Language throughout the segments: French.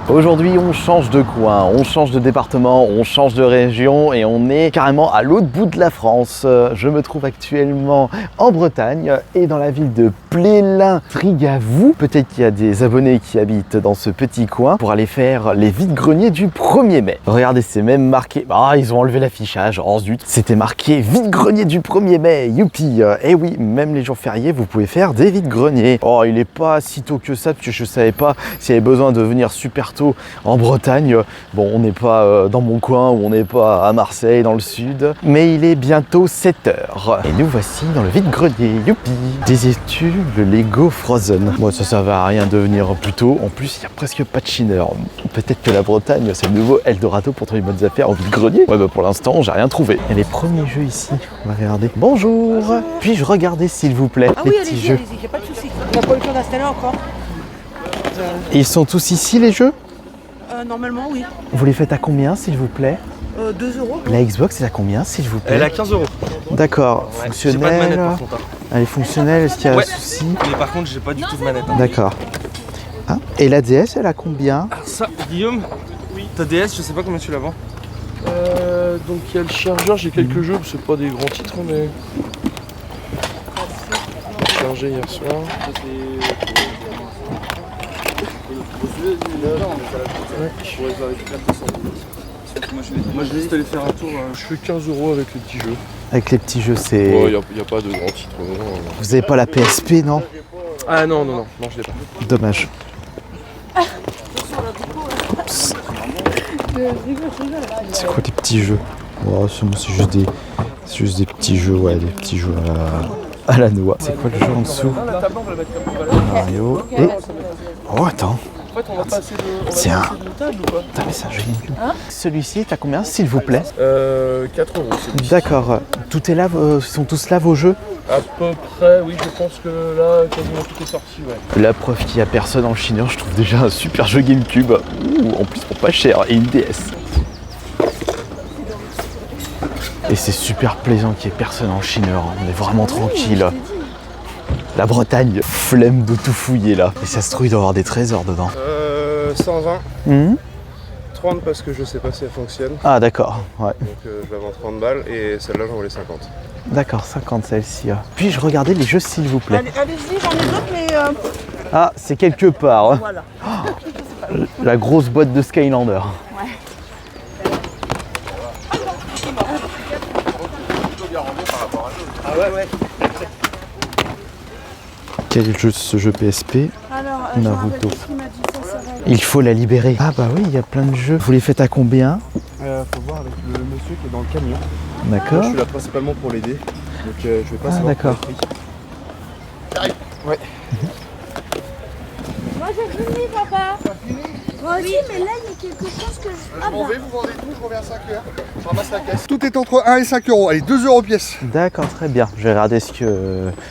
Aujourd'hui, on change de coin, on change de département, on change de région et on est carrément à l'autre bout de la France. Je me trouve actuellement en Bretagne et dans la ville de Plélin-Trigavou. Peut-être qu'il y a des abonnés qui habitent dans ce petit coin pour aller faire les vide-greniers du 1er mai. Regardez, c'est même marqué... Ah, ils ont enlevé l'affichage, oh zut. C'était marqué vide-grenier du 1er mai, youpi. Et oui, même les jours fériés, vous pouvez faire des vide-greniers. Oh, il est pas si tôt que ça parce que je savais pas s'il y avait besoin de venir super tôt en Bretagne. Bon, on n'est pas dans mon coin ou on n'est pas à Marseille dans le sud, mais il est bientôt 7h. Et nous voici dans le vide-grenier, youpi. Des études Lego Frozen. Bon, ça va à rien de venir plus tôt. En plus, il n'y a presque pas de chineur. Peut-être que la Bretagne, c'est le nouveau Eldorado pour trouver les bonnes affaires en vide-grenier. Ouais, bah pour l'instant, j'ai rien trouvé. Et les premiers jeux ici, on va regarder. Bonjour. Puis-je regarder, s'il vous plaît, Ah les oui, petits allez-y, jeux. allez-y, y a pas de souci. On n'a pas eu le temps d'installer encore. Et ils sont tous ici, les jeux? Normalement, oui. Vous les faites à combien, s'il vous plaît? 2 euros. La Xbox, elle a combien, s'il vous plaît? Elle a 15 euros. D'accord. Ouais, Fonctionnelle. j'ai pas de manette par contre. Elle est fonctionnelle, est-ce qu'il y a Ouais. un souci? Mais par contre, j'ai pas du tout de manette. D'accord. Ah, et la DS, elle a combien? Ah, ça, Guillaume, ta DS, je sais pas combien tu la vends. Donc il y a le chargeur, j'ai quelques jeux, c'est pas des grands titres mais... Chargé hier soir. Moi je vais juste aller faire un tour. Je fais 15 euros avec les petits jeux. Avec les petits jeux, c'est... Ouais, y a pas de grands titres. Non. Vous avez pas la PSP, non? Ah non, je l'ai pas. Dommage. Oups. C'est quoi les petits jeux? Oh, c'est juste des petits jeux, ouais, des petits jeux à la noix. C'est quoi le jeu en dessous? Mario et... Oh, attends. En fait, on va passer de... C'est un... table ou pas? Putain, mais c'est un jeu GameCube. Celui-ci, t'as combien, s'il vous plaît? 4 euros. D'accord. Tout est là, sont tous là vos jeux? À peu près, oui, je pense que là, quasiment tout est sorti, ouais. La preuve qu'il n'y a personne en chineur, je trouve déjà un super jeu GameCube. Ouh, en plus pour pas cher, et une DS. Et c'est super plaisant qu'il n'y ait personne en chineur, on est vraiment tranquille. La Bretagne, flemme de tout fouiller là. Et ça se trouve, il doit y avoir des trésors dedans. 120. Mhm. 30 parce que je sais pas si elle fonctionne. Ah d'accord, ouais. Donc je la vends 30 balles et celle-là j'en voulais 50. D'accord, 50 celle-ci. Puis-je regarder les jeux s'il vous plaît? Allez-y, j'en ai d'autres, mais... Ah, c'est quelque part. Hein. Voilà. La grosse boîte de Skylander. Quel est ce jeu PSP? Alors, Naruto. qui m'a dit ça va aller. Il faut la libérer. Ah bah oui, il y a plein de jeux. Vous les faites à combien? Faut voir avec le monsieur qui est dans le camion. D'accord. Je suis là principalement pour l'aider. Donc je vais pas Ah savoir d'accord. pour le prix. J'arrive. Ouais. Moi j'ai fini, papa. Moi aussi, mais là il y a quelque chose que je... Je m'en vais, vous vendez tout, je reviens à 5 heures. Je ramasse la caisse. Tout est entre 1 et 5 euros. Allez, 2 euros pièce. D'accord, très bien. Je vais regarder ce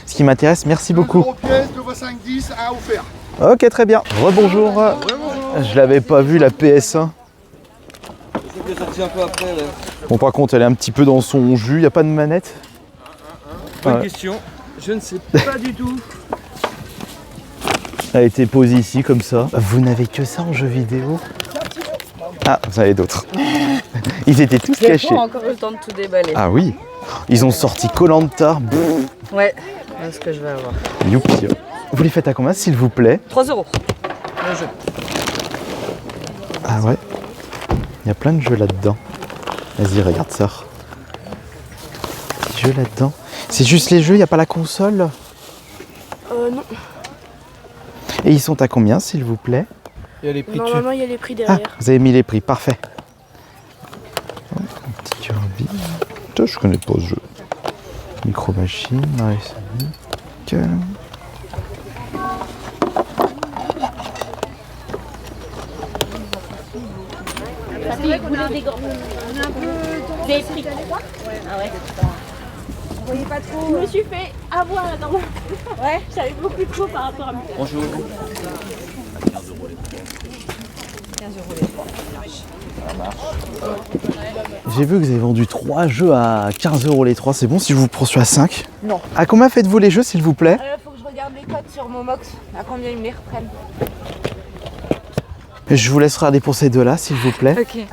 qui m'intéresse. Merci 2 beaucoup. euros pièce, 2 fois 5, 10, 1 offert. Ok, très bien. Rebonjour. Je l'avais pas vu la PS1. C'est sorti un peu après, ouais. Bon, par contre, elle est un petit peu dans son jus. Il n'y a pas de manette? Bonne Ouais. question. Je ne sais pas du tout. Elle a été posée ici comme ça. Vous n'avez que ça en jeu vidéo? Ah, vous en avez d'autres. Ils étaient tous J'ai cachés. pas encore eu le temps de tout déballer. Ah oui. Ils ont sorti Koh-Lanta. Ouais, c'est ce que je vais avoir. Youpi. Vous les faites à combien, s'il vous plaît? 3 euros. Le jeu. Ah ouais. Il y a plein de jeux là-dedans. Vas-y, regarde ça. Des jeux là-dedans. C'est juste les jeux, il n'y a pas la console? Non. Et ils sont à combien, s'il vous plaît? Il y a les prix Normalement, il y a les prix Ah, derrière. vous avez mis les prix, parfait. Oh, un petit Kirby. Putain, je connais pas ce jeu. Micro Machine, Mario Sonic. Des prix 3. Ah ouais. Vous voyez pas trop. Je me suis fait avoir là-dedans. Ouais, j'avais beaucoup trop par rapport à moi. Bonjour. 15 euros les 3. J'ai vu que vous avez vendu 3 jeux à 15 € les 3. C'est bon si je vous poursuis à 5? Non. À combien faites-vous les jeux, s'il vous plaît? Faut que je regarde les codes sur mon mox. À combien ils me les reprennent? Je vous laisse regarder pour ces deux-là, s'il vous plaît. Ok.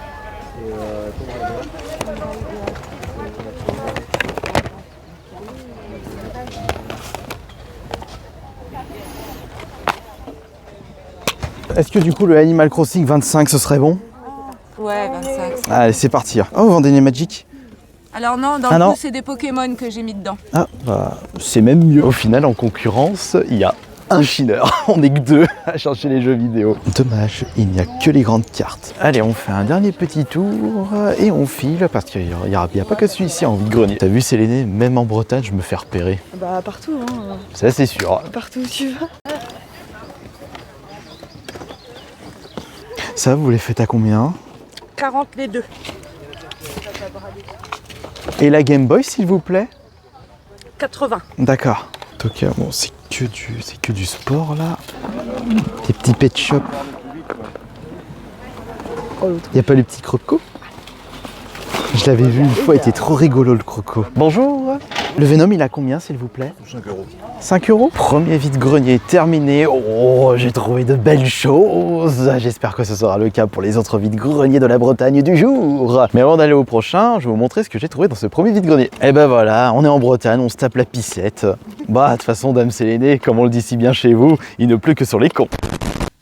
Est-ce que du coup le Animal Crossing 25 ce serait bon? Ouais, 25. Allez, c'est parti. Oh, vous vendez des Magic? Alors non, dans Ah le non. coup, c'est des Pokémon que j'ai mis dedans. Ah, bah, c'est même mieux. Au final, en concurrence, il y a un Chiner. On n'est que deux à chercher les jeux vidéo. Dommage, il n'y a que les grandes cartes. Allez, on fait un dernier petit tour et on file parce qu'il n'y a pas que celui-ci en vide-grenier. T'as vu, Séléné, même en Bretagne, je me fais repérer. Bah partout, hein. Ça, c'est sûr. Partout où tu vas. Ça, vous les faites à combien? 40 les deux. Et la Game Boy, s'il vous plaît? 80. D'accord. Ok, bon, c'est que du sport là. Des petits pet shops. Y a pas le petit croco? Je l'avais vu une fois, il était trop rigolo le croco. Bonjour. Le Venom, il a combien s'il vous plaît? 5 €. 5 €. Premier vide-grenier terminé. Oh, j'ai trouvé de belles choses. J'espère que ce sera le cas pour les autres vide-greniers de la Bretagne du jour. Mais avant d'aller au prochain, je vais vous montrer ce que j'ai trouvé dans ce premier vide-grenier. Et ben voilà, on est en Bretagne, on se tape la pissette. Bah, de toute façon, Dame Séléné, comme on le dit si bien chez vous, il ne pleut que sur les cons.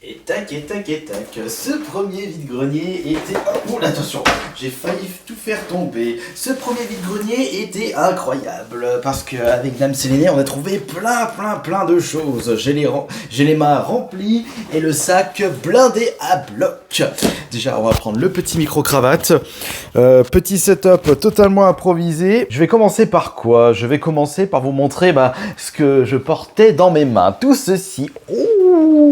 Et tac, et tac, et tac. Ce premier vide-grenier était... Oh, attention, j'ai failli tout faire tomber. Ce premier vide-grenier était incroyable parce qu'avec Dame Séléné, on a trouvé plein de choses. J'ai les mains remplies et le sac blindé à bloc. Déjà, on va prendre le petit micro-cravate. Petit setup totalement improvisé. Je vais commencer par quoi? Je vais commencer par vous montrer ce que je portais dans mes mains. Tout ceci,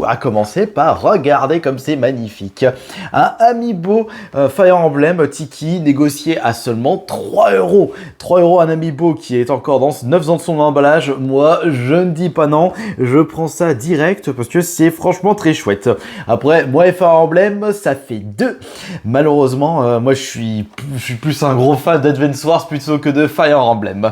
à commencer par regarder comme c'est magnifique. Un Amiibo Fire Emblem Tiki négocié à seulement 3 €. 3 € un Amiibo qui est encore dans 9 ans de son emballage. Moi, je ne dis pas non. Je prends ça direct parce que c'est franchement très chouette. Après, moi, Fire Emblem, ça fait 2. Malheureusement, moi, je suis plus un gros fan d'Advance Wars plutôt que de Fire Emblem.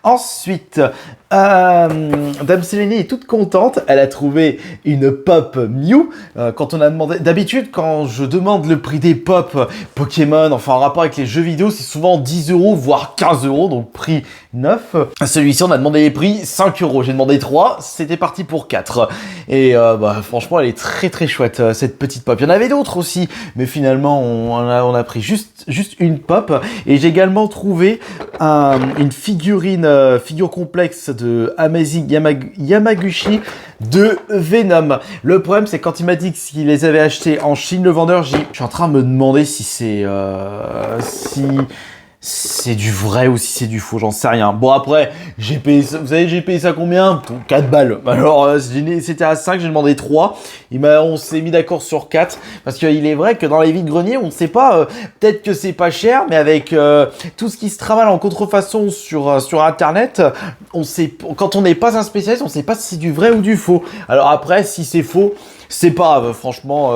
Ensuite, Dame Séléné est toute contente, elle a trouvé une pop Mew. Quand on a demandé, d'habitude quand je demande le prix des pop Pokémon, enfin en rapport avec les jeux vidéo, c'est souvent 10 € voire 15 €, donc prix neuf. Celui-ci on a demandé les prix 5 €, j'ai demandé 3, c'était parti pour 4. Et franchement elle est très chouette cette petite pop. Il y en avait d'autres aussi, mais finalement on a pris juste une pop. Et j'ai également trouvé une figure complexe de Amazing Yamaguchi de Venom. Le problème c'est quand il m'a dit qu'il les avait achetés en Chine, le vendeur, je suis en train de me demander si c'est du vrai ou si c'est du faux, j'en sais rien. Bon après, j'ai payé ça, vous savez j'ai payé ça combien? 4 balles. Alors c'était à 5, j'ai demandé 3. On s'est mis d'accord sur 4 parce qu'il est vrai que dans les vides-greniers, on ne sait pas, peut-être que c'est pas cher, mais avec tout ce qui se travaille en contrefaçon sur internet, on sait, quand on n'est pas un spécialiste, on sait pas si c'est du vrai ou du faux. Alors après, si c'est faux, c'est pas grave, franchement,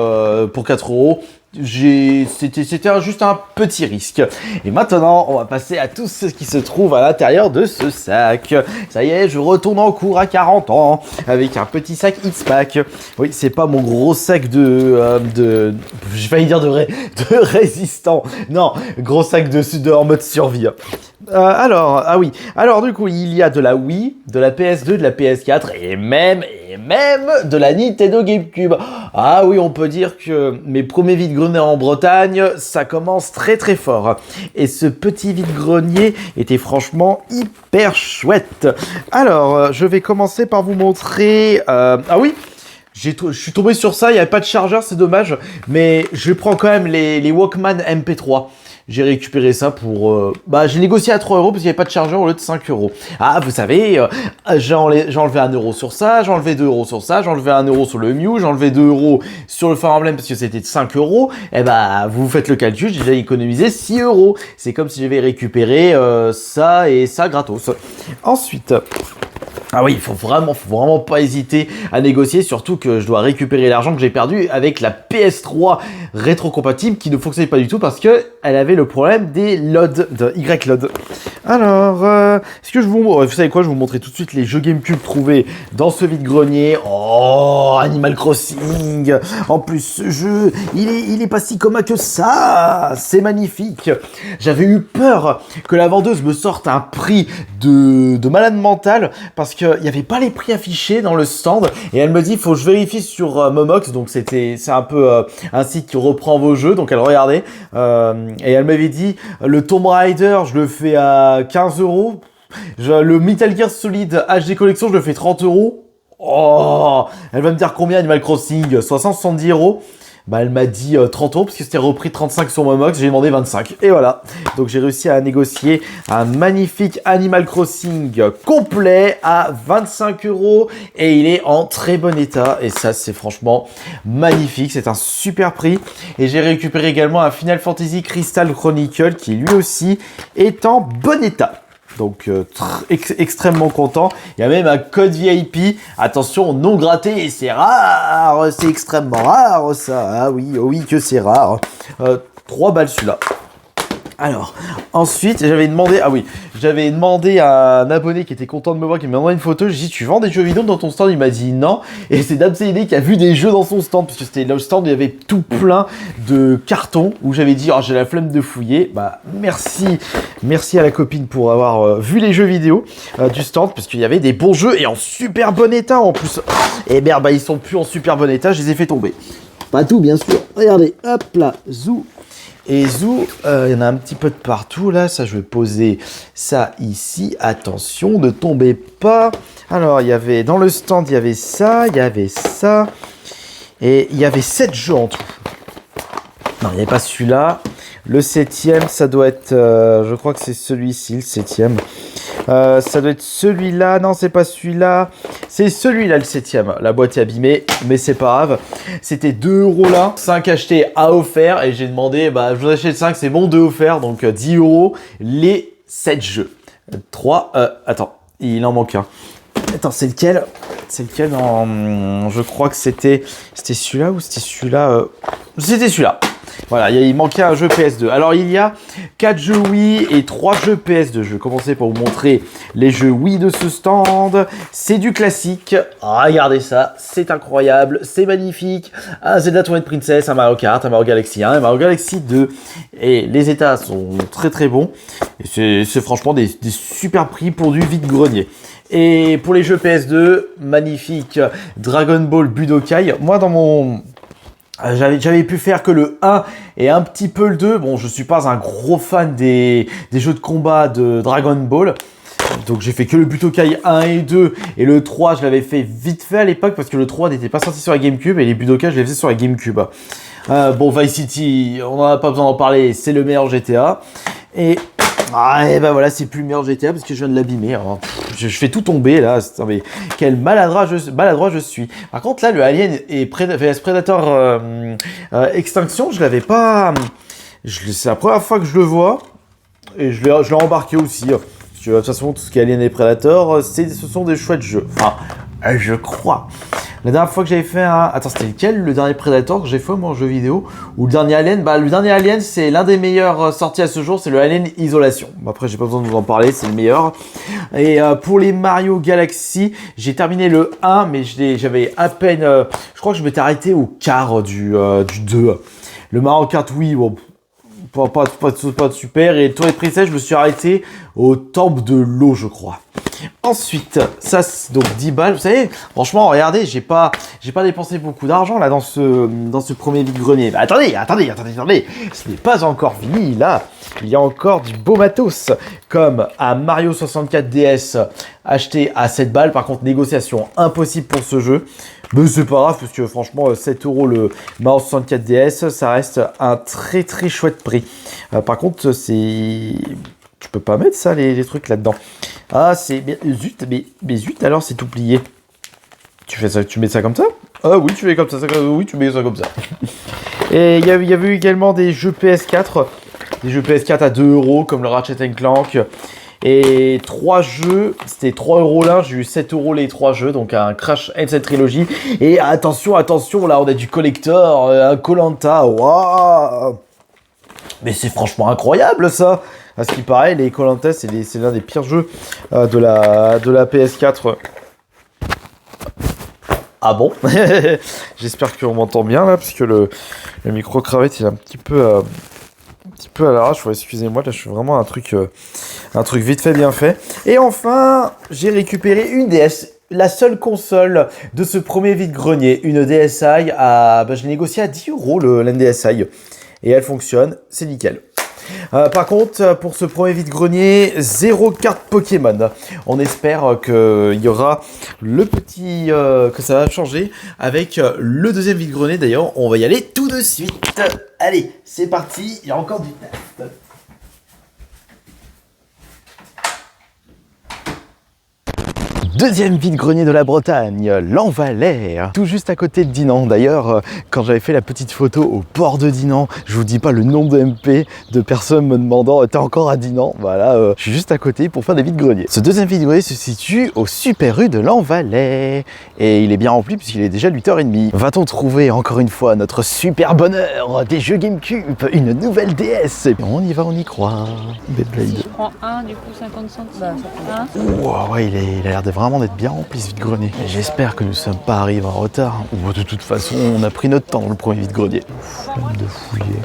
pour 4 €. C'était juste un petit risque. Et maintenant, on va passer à tout ce qui se trouve à l'intérieur de ce sac. Ça y est, je retourne en cours à 40 ans avec un petit sac X-Pack. Oui, c'est pas mon gros sac j'ai failli dire de résistant. Non, gros sac en mode survie. Alors du coup, il y a de la Wii, de la PS2, de la PS4 et même de la Nintendo GameCube. Ah oui, on peut dire que mes premiers vide-greniers en Bretagne, ça commence très fort. Et ce petit vide-grenier était franchement hyper chouette. Alors, je vais commencer par vous montrer... je suis tombé sur ça, il n'y avait pas de chargeur, c'est dommage. Mais je prends quand même les Walkman MP3. J'ai récupéré ça pour... j'ai négocié à 3 € parce qu'il n'y avait pas de chargeur au lieu de 5 €. Ah, vous savez, j'ai enlevé 1 € sur ça, j'ai enlevé 2 € sur ça, j'ai enlevé 1 € sur le Mew, j'ai enlevé 2 € sur le Fire Emblem parce que c'était de 5 €. Eh vous faites le calcul, j'ai déjà économisé 6 €. C'est comme si j'avais récupéré ça et ça gratos. Ensuite... Ah oui, faut vraiment pas hésiter à négocier, surtout que je dois récupérer l'argent que j'ai perdu avec la PS3 rétrocompatible qui ne fonctionnait pas du tout parce que elle avait le problème des LOD, de Y-LOD. Alors, est-ce que vous savez quoi, je vais vous montrer tout de suite les jeux GameCube trouvés dans ce vide-grenier. Oh, Animal Crossing. En plus, ce jeu, il est pas si commun que ça. C'est magnifique. J'avais eu peur que la vendeuse me sorte un prix de malade mental parce qu'il n'y avait pas les prix affichés dans le stand et elle me dit faut que je vérifie sur Momox, donc c'est un peu un site qui reprend vos jeux, donc elle regardait et elle m'avait dit le Tomb Raider je le fais à 15 €, le Metal Gear Solid HD Collection je le fais 30 €. Oh, elle va me dire combien Animal Crossing, 60-70 €. Bah elle m'a dit 30 € parce que c'était repris 35 sur Momox, j'ai demandé 25 et voilà. Donc j'ai réussi à négocier un magnifique Animal Crossing complet à 25 € et il est en très bon état et ça c'est franchement magnifique, c'est un super prix. Et j'ai récupéré également un Final Fantasy Crystal Chronicle qui lui aussi est en bon état. Donc extrêmement content. Il y a même un code VIP. Attention, non gratté, c'est rare. C'est extrêmement rare ça. Ah oui, oh oui que c'est rare. 3 balles celui-là. Alors, ensuite, j'avais demandé à un abonné qui était content de me voir, qui m'a envoyé une photo. J'ai dit, tu vends des jeux vidéo dans ton stand? Il m'a dit non. Et c'est DamCD qui a vu des jeux dans son stand, parce que c'était le stand où il y avait tout plein de cartons, où j'avais dit, oh, j'ai la flemme de fouiller. Bah, merci à la copine pour avoir vu les jeux vidéo du stand, parce qu'il y avait des bons jeux et en super bon état en plus. Et merde, bah, ils sont plus en super bon état, je les ai fait tomber. Pas tout, bien sûr. Regardez, hop là, zou. Et zou, il y en a un petit peu de partout là, ça je vais poser ça ici, attention, ne tombez pas. Alors il y avait, dans le stand il y avait ça, et il y avait 7 jeux en tout. Non, il n'y avait pas celui-là. Le 7e, ça doit être, je crois que c'est celui-ci, le 7e. Ça doit être celui-là, non c'est pas celui-là, c'est celui-là le 7e, la boîte est abîmée, mais c'est pas grave, c'était 2 € là, 5 achetés à offert, et j'ai demandé, bah je vous achète 5, c'est bon, 2 offerts, donc 10 € les 7 jeux. 3, attends, il en manque un. Attends, c'est lequel? Non, je crois que c'était celui-là ou c'était celui-là C'était celui-là. Voilà, il manquait un jeu PS2. Alors, il y a 4 jeux Wii et 3 jeux PS2. Je vais commencer par vous montrer les jeux Wii de ce stand. C'est du classique. Regardez ça, c'est incroyable, c'est magnifique. Un Zelda Twilight Princess, un Mario Kart, un Mario Galaxy 1, un Mario Galaxy 2. Et les états sont très très bons. Et c'est franchement des super prix pour du vide-grenier. Et pour les jeux PS2, magnifique Dragon Ball Budokai. Moi, dans mon... J'avais pu faire que le 1 et un petit peu le 2. Bon, je suis pas un gros fan des jeux de combat de Dragon Ball. Donc j'ai fait que le Budokai 1 et 2. Et le 3, je l'avais fait vite fait à l'époque parce que le 3 n'était pas sorti sur la GameCube. Et les Budokai, je les faisais sur la GameCube. Bon, Vice City, on n'en a pas besoin d'en parler. C'est le meilleur GTA. Et ben voilà, c'est plus le meilleur GTA parce que je viens de l'abîmer. Je fais tout tomber là. Mais quel maladroit je suis. Par contre là, le Alien et vs Predator Extinction, je l'avais pas. C'est la première fois que je le vois et je l'ai embarqué aussi. Parce que, de toute façon, tout ce qui est Alien et Predator, ce sont des chouettes jeux. Enfin, je crois. La dernière fois que j'avais fait un... Attends, c'était lequel le dernier Predator que j'ai fait moi en jeu vidéo? Ou le dernier Alien? Bah, le dernier Alien, c'est l'un des meilleurs sortis à ce jour, c'est le Alien Isolation. Après, j'ai pas besoin de vous en parler, c'est le meilleur. Et pour les Mario Galaxy, j'ai terminé le 1, mais j'avais à peine... je crois que je m'étais arrêté au quart du 2. Le Mario Kart, oui, bon... Pas de super. Et Twilight Princess, je me suis arrêté au temple de l'eau, je crois. Ensuite, ça, c'est donc 10 balles. Vous savez, franchement, regardez, j'ai pas dépensé beaucoup d'argent là dans ce premier vide-grenier. Bah, attendez. Ce n'est pas encore fini là. Il y a encore du beau matos, comme un Mario 64 DS acheté à 7 balles. Par contre, négociation impossible pour ce jeu. Mais c'est pas grave, parce que franchement, 7 € le Mario 64 DS, ça reste un très très chouette prix. Par contre, c'est... Tu peux pas mettre ça, les trucs là-dedans. Ah, c'est... Mais zut, alors c'est tout plié. Tu mets ça comme ça? Ah oui, tu mets comme ça. Oui, tu mets ça comme ça. Et il y avait également des jeux PS4. Des jeux PS4 à 2 €, comme le Ratchet & Clank. Et 3 jeux, c'était 3 € l'un, j'ai eu 7 € les 3 jeux, donc un Crash N7 Trilogy. Et attention, attention, là on a du collector, un Koh-Lanta, waouh! Mais c'est franchement incroyable ça! À ce qui paraît, les Koh-Lanta, c'est l'un des pires jeux de la PS4. Ah bon? J'espère qu'on m'entend bien là, parce que le micro-cravate il est un petit peu à l'arrache. Ouais, excusez-moi, là je suis vraiment un truc vite fait, bien fait. Et enfin, j'ai récupéré une DS. La seule console de ce premier vide-grenier, une DSi je l'ai négocié à 10 € la DSi. Et elle fonctionne, c'est nickel. Par contre, pour ce premier vide-grenier, 0 carte Pokémon. On espère qu'il y aura que ça va changer avec le deuxième vide-grenier. D'ailleurs, on va y aller tout de suite. Allez, c'est parti, il y a encore du test. Deuxième vide-grenier de la Bretagne, l'Envalais, tout juste à côté de Dinan. D'ailleurs, quand j'avais fait la petite photo au port de Dinan, je vous dis pas le nombre de MP de personnes me demandant « T'es encore à Dinan ?» Voilà, je suis juste à côté pour faire des vide-greniers. Ce deuxième vide-grenier se situe au Super U de l'Envalais. Et il est bien rempli puisqu'il est déjà 8h30. Va-t-on trouver encore une fois notre super bonheur des jeux GameCube, une nouvelle DS? Et on y va, on y croit. Beyblade. Si je prends un, du coup 50 centimes. Wow, ouais, il a l'air de vraiment d'être bien rempli ce vide-grenier. J'espère que nous ne sommes pas arrivés en retard. Ou de toute façon, on a pris notre temps dans le premier vide-grenier. Flemme de fouiller.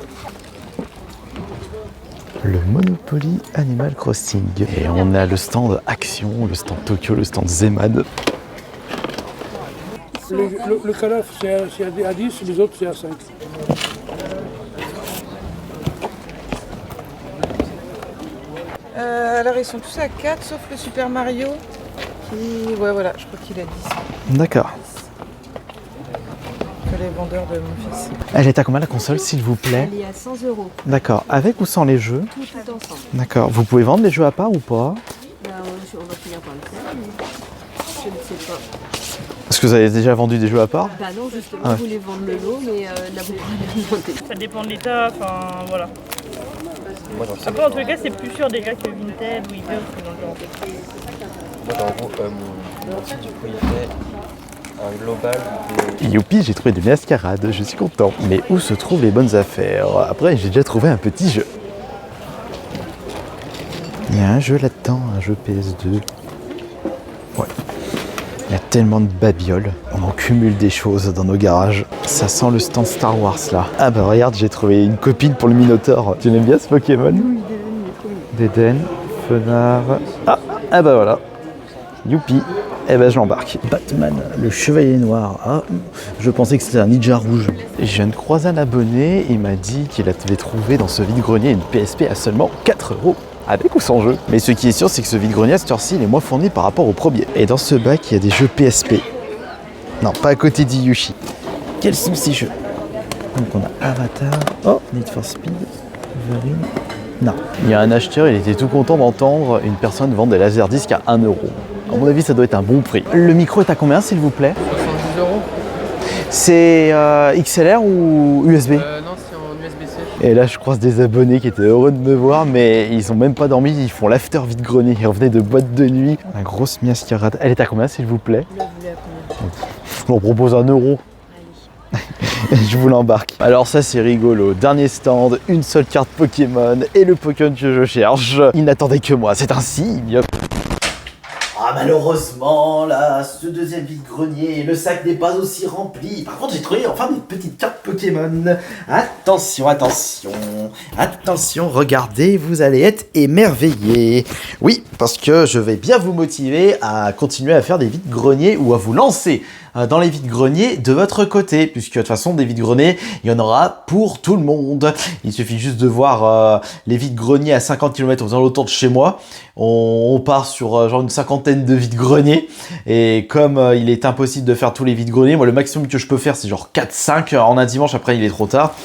Le Monopoly Animal Crossing. Et on a le stand Action, le stand Tokyo, le stand Zeman. Le calaf c'est à 10, les autres c'est à 5. Alors ils sont tous à 4 sauf le Super Mario qui... Ouais voilà, je crois qu'il a 10. D'accord. Que les vendeurs de mon fils. Elle est à combien la console s'il vous plaît? Elle est à 100 €. D'accord. Avec ou sans les jeux? Tout ensemble. D'accord. Vous pouvez vendre les jeux à part ou pas? On va finir par le faire, mais je ne sais pas. Est-ce que vous avez déjà vendu des jeux à part? Bah non, justement, je voulais vendre le lot, mais la boucle a demandé. Ça dépend de l'état, enfin voilà. Après, en tout cas, c'est plus sûr déjà que Vinted ou eBay ou dans le genre. Moi, en gros, mon site du coup, il fait un global des... Youpi, j'ai trouvé des mascarades, je suis content. Mais où se trouvent les bonnes affaires? Après, j'ai déjà trouvé un petit jeu. Il y a un jeu là-dedans, un jeu PS2. Ouais. Il y a tellement de babioles. On en cumule des choses dans nos garages. Ça sent le stand Star Wars là. Ah bah regarde, j'ai trouvé une copine pour le Minotaur. Tu l'aimes bien ce Pokémon? D'Eden, Fenard. Ah bah voilà. Youpi. Eh ben je l'embarque. Batman, le chevalier noir. Ah, je pensais que c'était un ninja rouge. Je viens de croiser un abonné, il m'a dit qu'il avait trouvé dans ce vide-grenier une PSP à seulement 4 €. Avec ou sans jeu. Mais ce qui est sûr, c'est que ce vide-grenier à cette heure-ci, il est moins fourni par rapport au premier. Et dans ce bac, il y a des jeux PSP. Non, pas à côté d'Iyushi. Quels sont ces jeux? Donc on a Avatar. Oh, Need for Speed. Wolverine. Non. Il y a un acheteur, il était tout content d'entendre une personne vendre des laserdiscs à 1 €. À mon avis, ça doit être un bon prix. Le micro est à combien, s'il vous plaît? 70 €. C'est XLR ou USB? Non, c'est en USB-C. Et là, je croise des abonnés qui étaient heureux de me voir, mais ils ont même pas dormi, ils font l'after vide-grenier. Ils revenaient de boîte de nuit. Un grosse mascarade. Elle est à combien, s'il vous plaît? Je vous propose 1 €. Je vous l'embarque. Alors ça, c'est rigolo. Dernier stand, une seule carte Pokémon et le Pokémon que je cherche. Il n'attendait que moi, c'est un signe. Ah malheureusement là, ce deuxième vide-grenier, le sac n'est pas aussi rempli. Par contre j'ai trouvé enfin des petites cartes Pokémon. Attention, attention, attention, regardez, vous allez être émerveillés. Oui, parce que je vais bien vous motiver à continuer à faire des vide-greniers ou à vous lancer dans les vide-greniers de votre côté, puisque de toute façon des vide-greniers, il y en aura pour tout le monde. Il suffit juste de voir les vide-greniers à 50 km aux alentours de chez moi. On part sur genre une cinquantaine de vide-greniers, et comme il est impossible de faire tous les vide-greniers, moi le maximum que je peux faire c'est genre 4-5 en un dimanche, après il est trop tard.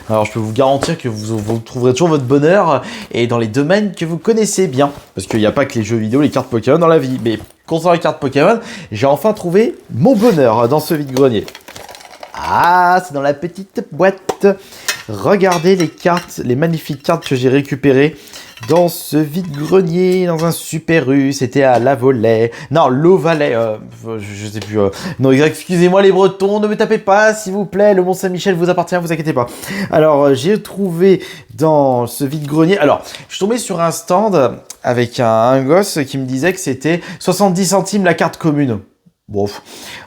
Alors je peux vous garantir que vous trouverez toujours votre bonheur, et dans les domaines que vous connaissez bien, parce qu'il n'y a pas que les jeux vidéo, les cartes Pokémon dans la vie, mais concernant les cartes Pokémon, j'ai enfin trouvé mon bonheur dans ce vide-grenier. Ah, c'est dans la petite boîte. Regardez les cartes, les magnifiques cartes que j'ai récupérées dans ce vide-grenier, dans un super U, c'était à La Volée. Non, Lauvalet, je sais plus. Non, excusez-moi les Bretons, ne me tapez pas, s'il vous plaît, le Mont-Saint-Michel vous appartient, vous inquiétez pas. Alors, j'ai trouvé dans ce vide-grenier, alors, je suis tombé sur un stand avec un gosse qui me disait que c'était 70 centimes la carte commune. Bon,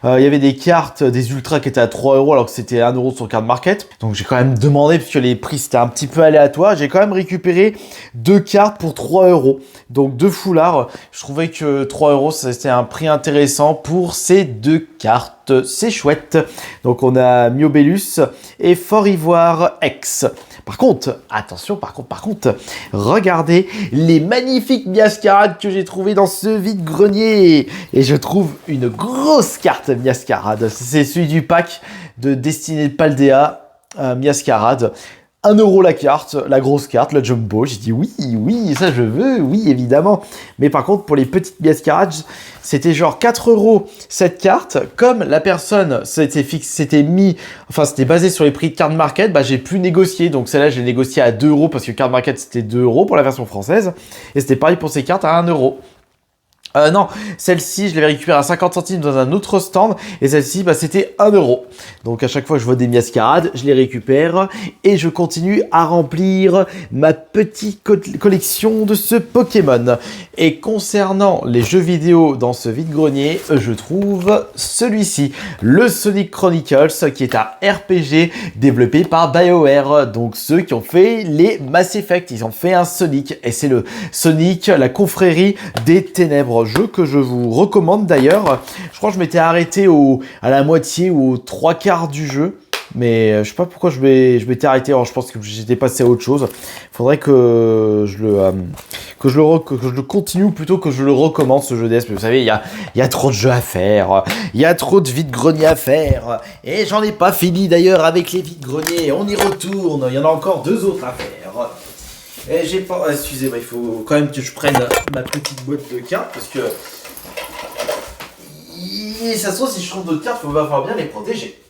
il y avait des cartes, des ultras qui étaient à 3 € alors que c'était 1 € sur Card Market. Donc j'ai quand même demandé, puisque les prix c'était un petit peu aléatoire, j'ai quand même récupéré 2 cartes pour 3 €. Donc 2 foulards. Je trouvais que 3 € c'était un prix intéressant pour ces 2 cartes. C'est chouette. Donc on a Miobellus et Fort Ivoire X. Par contre, attention, par contre, regardez les magnifiques Miascarades que j'ai trouvées dans ce vide-grenier. Et je trouve une grosse carte Miascarade. C'est celui du pack de Destinée de Paldea, Miascarade. 1 € la carte, la grosse carte, la jumbo. J'ai dit oui, ça je veux, oui, évidemment. Mais par contre, pour les petites Miascarades, c'était genre 4 € cette carte. Comme la personne c'était basé sur les prix de Card Market, bah j'ai pu négocier. Donc celle-là, j'ai négocié à 2 € parce que Card Market c'était 2 € pour la version française. Et c'était pareil pour ces cartes à 1 €. Non, celle-ci, je l'avais récupérée à 50 centimes dans un autre stand. Et celle-ci, bah, c'était 1 €. Donc, à chaque fois que je vois des Miascarades, je les récupère. Et je continue à remplir ma petite collection de ce Pokémon. Et concernant les jeux vidéo dans ce vide-grenier, je trouve celui-ci. Le Sonic Chronicles, qui est un RPG développé par BioWare. Donc, ceux qui ont fait les Mass Effect. Ils ont fait un Sonic. Et c'est le Sonic, la confrérie des ténèbres. Jeu que je vous recommande d'ailleurs. Je crois que je m'étais arrêté à la moitié ou aux 3/4 du jeu. Mais je sais pas pourquoi je m'étais arrêté. Alors je pense que j'étais passé à autre chose. Faudrait que je le continue plutôt que je le recommence ce jeu DS. Mais vous savez, il y a trop de jeux à faire. Il y a trop de vide-greniers à faire. Et j'en ai pas fini d'ailleurs avec les vide-greniers. On y retourne. Il y en a encore 2 autres à faire. Et j'ai pas... Excusez-moi, il faut quand même que je prenne ma petite boîte de cartes parce que... ça se trouve, si je trouve d'autres cartes, il va falloir bien les protéger.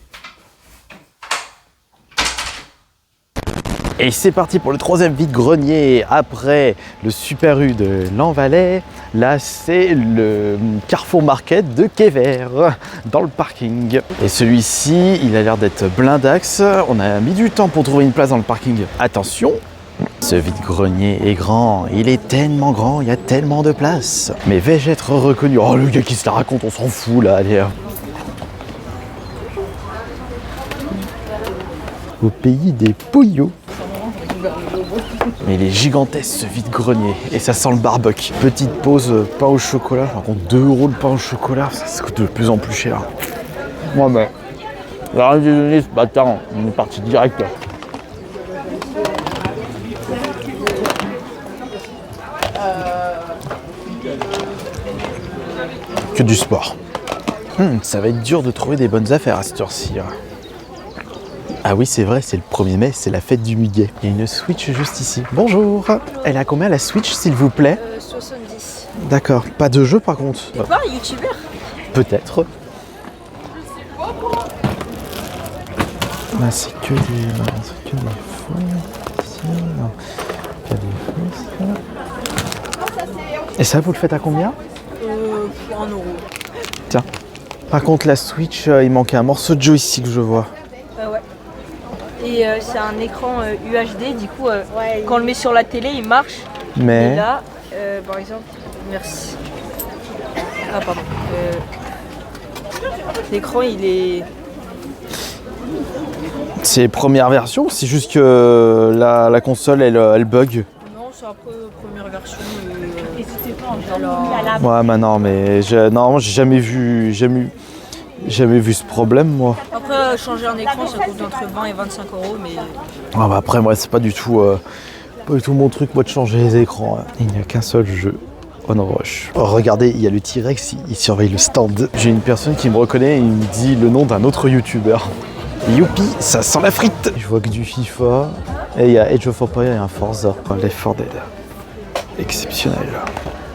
Et c'est parti pour le 3e vide-grenier après le Super U de Lanvalet. Là, c'est le Carrefour Market de Quéver dans le parking. Et celui-ci, il a l'air d'être blindax. On a mis du temps pour trouver une place dans le parking. Attention! Ce vide-grenier est grand, il est tellement grand, il y a tellement de place. Mais vais-je être reconnu? Oh, le gars qui se la raconte, on s'en fout là, allez. Au pays des Pouillots. Mais il est gigantesque ce vide-grenier et ça sent le barbecue. Petite pause pain au chocolat, par contre 2 € le pain au chocolat, ça coûte de plus en plus cher. Moi, mais la reine des données, ce bâtard, on est parti direct là. Que du sport. Ça va être dur de trouver des bonnes affaires à cette heure-ci. Ah oui, c'est vrai, c'est le 1er mai, c'est la fête du muguet. Il y a une Switch juste ici. Bonjour. Elle a combien la Switch, s'il vous plaît? 70. D'accord. Pas de jeu par contre? C'est pas un youtubeur? Peut-être. Là, c'est que des faux. Ici, non. Pas des faux, ça. Et ça, vous le faites à combien? Pour 1 €. Tiens. Par contre, la Switch, il manquait un morceau de joystick, je vois. Ouais. Et c'est un écran UHD, du coup, quand on le met sur la télé, il marche. Mais... Et là, par exemple, merci. Ah, pardon. L'écran, il est... C'est première version, c'est juste que la console, elle bug. Non, c'est un peu première version. Ouais, mais non, mais normalement, j'ai jamais vu ce problème, moi. Après, changer un écran, ça coûte entre 20 et 25 €, mais... Ah bah après, moi, c'est pas du tout mon truc, moi, de changer les écrans. Il n'y a qu'un seul jeu. Onrush. Oh, regardez, il y a le T-Rex, il surveille le stand. J'ai une personne qui me reconnaît et il me dit le nom d'un autre youtubeur. Youpi, ça sent la frite. Je vois que du FIFA. Et il y a Age of Empires et un Forza. Left 4 Dead. Exceptionnel.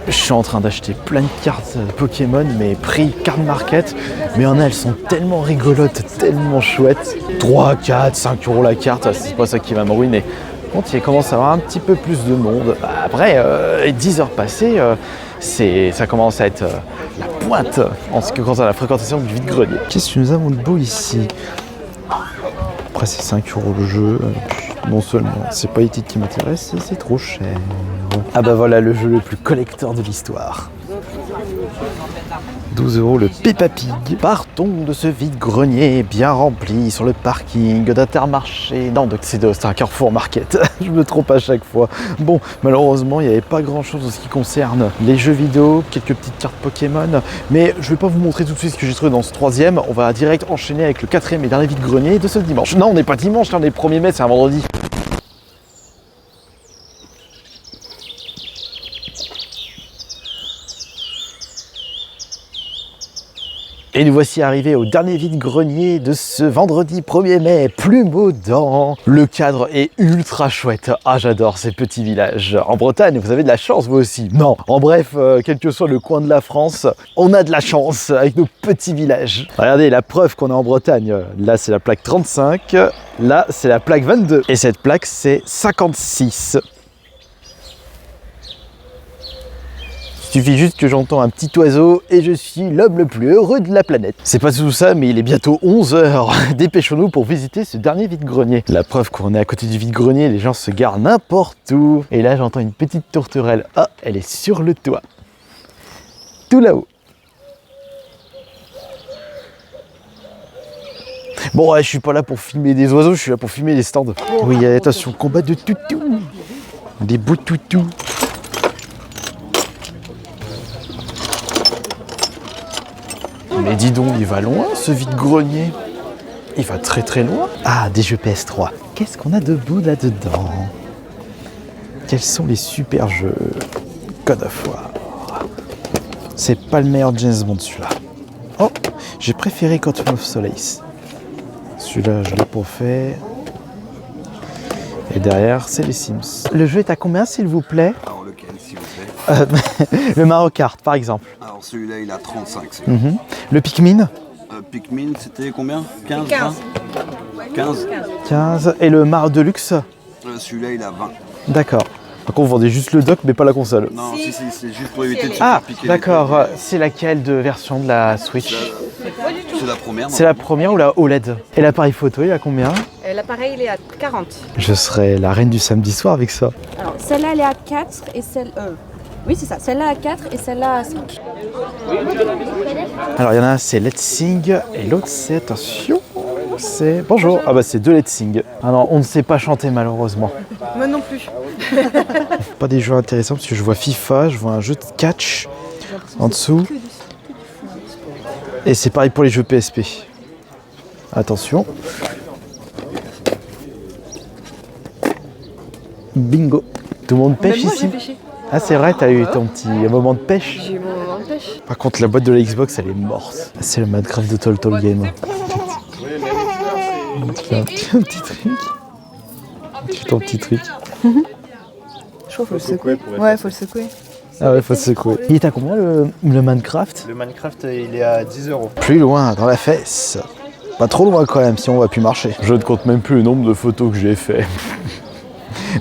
Je suis en train d'acheter plein de cartes Pokémon, mais prix Card Market. Mais en a, elles sont tellement rigolotes, tellement chouettes. 3, 4, 5 € la carte, c'est pas ça qui va me ruiner. Par contre, il commence à avoir un petit peu plus de monde. Après, 10 heures passées, ça commence à être la pointe en ce qui concerne la fréquentation du vide-grenier. Qu'est-ce que nous avons de beau ici? Après, c'est 5 € le jeu. Non seulement c'est pas les titres qui m'intéressent, c'est trop cher. Ah bah voilà le jeu le plus collector de l'histoire. 12 € le Peppa Pig. Partons de ce vide-grenier bien rempli sur le parking d'Intermarché. Non, c'est un Carrefour Market. Je me trompe à chaque fois. Bon, malheureusement, il n'y avait pas grand-chose en ce qui concerne les jeux vidéo, quelques petites cartes Pokémon. Mais je vais pas vous montrer tout de suite ce que j'ai trouvé dans ce 3e. On va direct enchaîner avec le 4e et dernier vide-grenier de ce dimanche. Non, on n'est pas dimanche, là, on est 1er mai, c'est un vendredi. Et nous voici arrivés au dernier vide-grenier de ce vendredi 1er mai, Plume aux dents. Le cadre est ultra chouette. Ah, j'adore ces petits villages. En Bretagne, vous avez de la chance, vous aussi. Non, en bref, quel que soit le coin de la France, on a de la chance avec nos petits villages. Regardez la preuve qu'on est en Bretagne. Là, c'est la plaque 35. Là, c'est la plaque 22. Et cette plaque, c'est 56. Il suffit juste que j'entends un petit oiseau et je suis l'homme le plus heureux de la planète. C'est pas tout ça, mais il est bientôt 11 h. Dépêchons-nous pour visiter ce dernier vide-grenier. La preuve qu'on est à côté du vide-grenier, les gens se garent n'importe où. Et là, j'entends une petite tourterelle. Ah, elle est sur le toit. Tout là-haut. Bon, ouais, je suis pas là pour filmer des oiseaux, je suis là pour filmer les stands. Oui, attention, combat de toutous. Des beaux toutous. Mais dis donc, il va loin ce vide-grenier. Il va très très loin. Ah, des jeux PS3. Qu'est-ce qu'on a de beau là-dedans? Quels sont les super jeux? God of War. C'est pas le meilleur James Bond celui-là. Oh, j'ai préféré Quantum of Solace. Celui-là, je l'ai pas fait. Et derrière, c'est les Sims. Le jeu est à combien, s'il vous plaît? Alors lequel, s'il vous plaît? Le Mario Kart, par exemple. Alors celui-là, il a 35. Le Pikmin? Pikmin, c'était combien? 15, 20 15. 15. Et le Mario Deluxe? Celui-là, il a 20. D'accord. Par contre, vous vendez juste le dock, mais pas la console. Non, si, c'est juste pour éviter de se Ah, faire piquer. d'accord. C'est laquelle de version de la Switch? C'est la première. C'est la première ou la OLED? Et l'appareil photo, il a combien? L'appareil, il est à 40. Je serai la reine du samedi soir avec ça. Alors, celle-là, elle est à 4 et celle... Oui, c'est ça. Celle-là à 4 et celle-là à 5. Alors, il y en a un, c'est Let's Sing, et l'autre, c'est, attention, c'est... Bonjour. Ah bah, c'est deux Let's Sing. Ah non, on ne sait pas chanter, malheureusement. Moi non plus. Pas des jeux intéressants, parce que je vois FIFA, je vois un jeu de catch en dessous. Et c'est pareil pour les jeux PSP. Attention. Bingo. Tout le monde pêche moi, ici? j'ai pêché. Ah, c'est vrai, t'as eu ton petit moment de pêche? J'ai eu mon moment de pêche. Par contre, la boîte de la Xbox, elle est morte. C'est le Minecraft de Tall Game. Tu fais un petit truc. Tu fais ton petit truc. Je crois qu'il faut le secouer. Ouais, faut le secouer. Ah ouais, faut se secouer. Il est à combien le Minecraft? Le Minecraft, il est à 10 €. Plus loin, dans la fesse. Pas trop loin quand même, si on va plus marcher. Je ne compte même plus le nombre de photos que j'ai fait.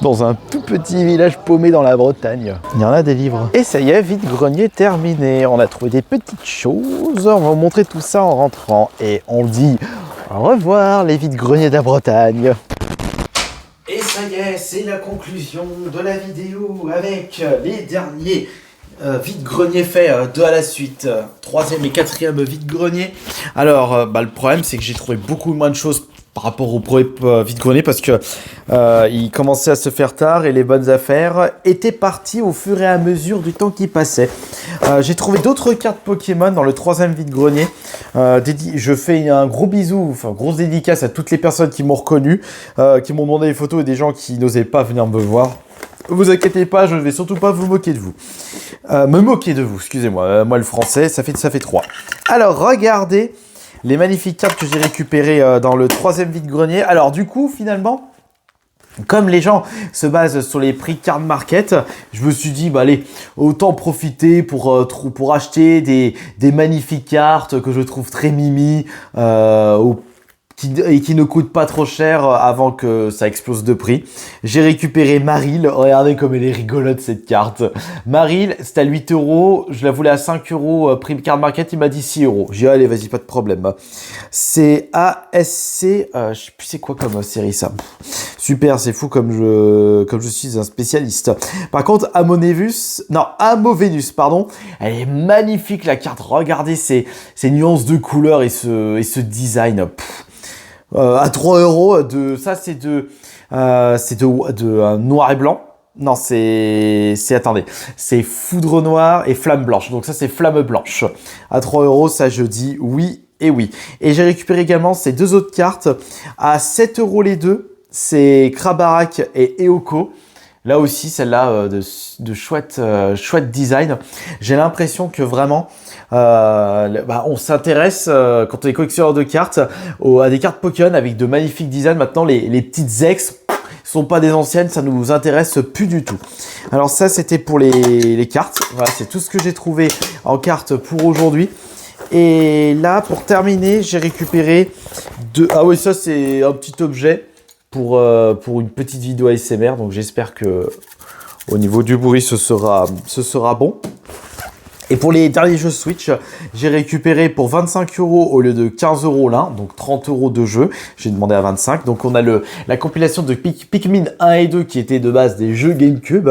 Dans un tout petit village paumé dans la Bretagne. Il y en a des livres. Et ça y est, vide-grenier terminé. On a trouvé des petites choses. On va vous montrer tout ça en rentrant. Et on dit au revoir les vide-greniers de la Bretagne. Et ça y est, c'est la conclusion de la vidéo avec les derniers vide-grenier faits de à la suite. 3e et 4e vide-grenier. Alors, le problème, c'est que j'ai trouvé beaucoup moins de choses par rapport au premier vide-grenier parce que il commençait à se faire tard et les bonnes affaires étaient parties au fur et à mesure du temps qui passait. J'ai trouvé d'autres cartes Pokémon dans le 3e vide-grenier. Je fais un gros bisou, enfin grosse dédicace à toutes les personnes qui m'ont reconnu, qui m'ont demandé des photos et des gens qui n'osaient pas venir me voir. Vous inquiétez pas, je ne vais surtout pas vous moquer de vous. Me moquer de vous, excusez-moi. Moi, le français, ça fait 3. Alors, regardez les magnifiques cartes que j'ai récupérées dans le 3e vide-grenier. Alors, du coup, finalement, comme les gens se basent sur les prix card market, je me suis dit, allez, autant profiter pour acheter des magnifiques cartes que je trouve très mimi, et qui ne coûte pas trop cher avant que ça explose de prix. J'ai récupéré Maril. Regardez comme elle est rigolote cette carte. Maril, c'était à 8 €. Je la voulais à 5 € prime card market. Il m'a dit 6 €. J'ai dit allez, vas-y, pas de problème. C'est ASC. Je sais plus c'est quoi comme série ça. Super, c'est fou comme je suis un spécialiste. Par contre, Amovenus, pardon. Elle est magnifique la carte. Regardez ces nuances de couleurs et ce design. À 3 €. Ça, c'est de noir et blanc. Non, attendez, c'est foudre noire et flamme blanche. Donc ça, c'est flamme blanche. À 3 €, ça, je dis oui et oui. Et j'ai récupéré également ces deux autres cartes à 7 € les deux. C'est Krabarak et Eoko. Là aussi, celle-là de chouette design. J'ai l'impression que vraiment, on s'intéresse quand on est collectionneur de cartes à des cartes Pokémon avec de magnifiques designs. Maintenant, les petites ex sont pas des anciennes, ça nous intéresse plus du tout. Alors ça, c'était pour les cartes. Voilà, c'est tout ce que j'ai trouvé en cartes pour aujourd'hui. Et là, pour terminer, j'ai récupéré ah oui, ça c'est un petit objet pour une petite vidéo ASMR. Donc j'espère que au niveau du bruit, ce sera bon. Et pour les derniers jeux Switch, j'ai récupéré pour 25 € au lieu de 15 € l'un, donc 30 € de jeu. J'ai demandé à 25. Donc on a la compilation de Pikmin 1 et 2 qui était de base des jeux GameCube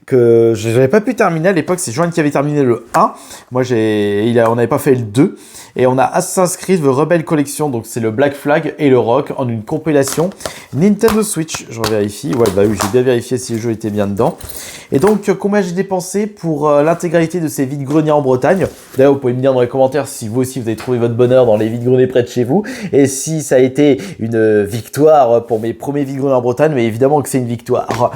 que je n'avais pas pu terminer à l'époque. C'est Joanne qui avait terminé le 1. Moi, on n'avait pas fait le 2. Et on a Assassin's Creed The Rebel Collection, donc c'est le Black Flag et le Rock en une compilation Nintendo Switch. Je vérifie. Ouais, bah oui, j'ai bien vérifié si le jeu était bien dedans. Et donc, combien j'ai dépensé pour l'intégralité de ces vides-greniers en Bretagne? D'ailleurs, vous pouvez me dire dans les commentaires si vous aussi vous avez trouvé votre bonheur dans les vides-greniers près de chez vous. Et si ça a été une victoire pour mes premiers vides-greniers en Bretagne, mais évidemment que c'est une victoire.